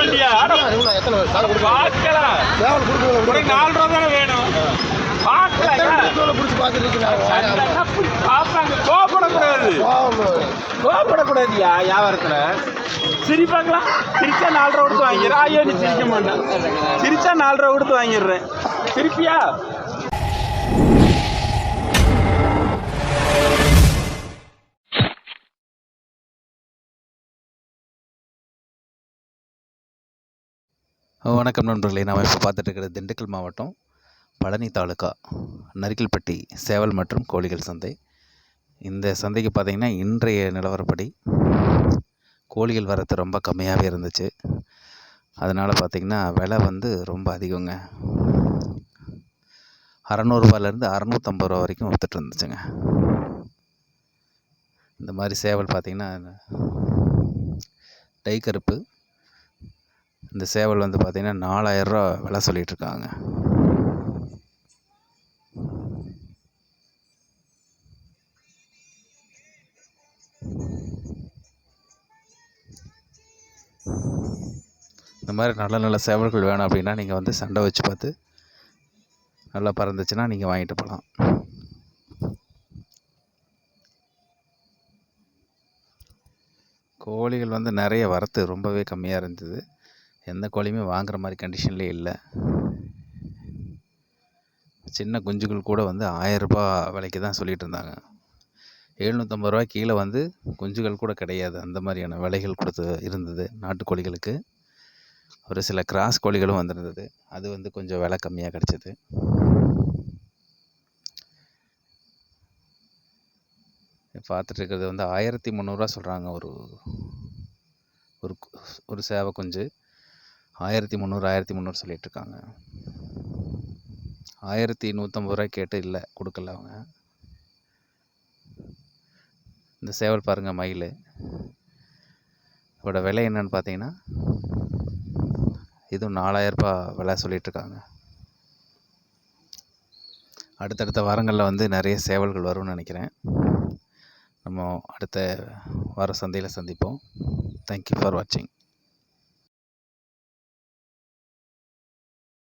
இல்லையா? பார்க்கலாம். ஒரு 4 ரூபா தானே வேணும். கோபப்படக்கூடாதுயா வியாபாரத்துல. சிரிப்பாங்களா? சிரிச்சா 4 ரூபா கொடுத்து வாங்கிடுறேன். ஐயோ நீ சிரிக்க மாட்டேன். சிரிச்சா 4 ரூபா கொடுத்து வாங்கிடுறேன். சிரிப்பியா? வணக்கம் நண்பர்களே. நாம் இப்போ பார்த்துட்டு இருக்கிறது திண்டுக்கல் மாவட்டம் பழனி தாலுக்கா நரிக்கல்பட்டி சேவல் மற்றும் கோழிகள் சந்தை. இந்த சந்தைக்கு பார்த்திங்கன்னா இன்றைய நிலவரப்படி கோழிகள் வரத்து ரொம்ப கம்மியாகவே இருந்துச்சு. அதனால் பார்த்திங்கன்னா விலை வந்து ரொம்ப அதிகங்க. 600 ரூபாயிலேருந்து 650 ரூபா வரைக்கும் விற்றுட்டு இருந்துச்சுங்க. இந்த மாதிரி சேவல் பார்த்திங்கன்னா டை கருப்பு. இந்த சேவல் வந்து பார்த்திங்கன்னா 4000 ரூபா விலை சொல்லிகிட்ருக்காங்க. இந்த மாதிரி நல்ல நல்ல சேவல்கள் வேணும் அப்படின்னா நீங்கள் வந்து சண்டை வச்சு பார்த்து நல்லா பறந்துச்சுன்னா நீங்கள் வாங்கிட்டு போகலாம். கோழிகள் வந்து நிறைய வரத்து ரொம்பவே கம்மியாக இருந்தது. எந்த கோழியுமே வாங்குகிற மாதிரி கண்டிஷன்லேயே இல்லை. சின்ன குஞ்சுகள் கூட வந்து 1000 ரூபா விலைக்கு தான் சொல்லிகிட்டு இருந்தாங்க. 750 ரூபாய் கீழே வந்து குஞ்சுகள் கூட கிடையாது. அந்த மாதிரியான விலைகள் கொடுத்து இருந்தது. நாட்டுக்கோழிகளுக்கு ஒரு சில கிராஸ் கோழிகளும் வந்துருந்தது. அது வந்து கொஞ்சம் விலை கம்மியாக கிடச்சிது. பார்த்துட்டு இருக்கிறது வந்து 1300 ரூபா சொல்கிறாங்க. ஒரு சேவை குஞ்சு 1300 1300 சொல்லிகிட்ருக்காங்க. 1150 ரூபாய் கேட்டு இல்லை, கொடுக்கல அவங்க. இந்த சேவல் பாருங்கள், மயில். இதோட விலை என்னன்னு பார்த்தீங்கன்னா இதுவும் 4000 ரூபா விலை சொல்லிகிட்ருக்காங்க. அடுத்தடுத்த வாரங்களில் வந்து நிறைய சேவல்கள் வரும்னு நினைக்கிறேன். நம்ம அடுத்த வார சந்தையில் சந்திப்போம். தேங்க்யூ ஃபார் வாட்சிங்.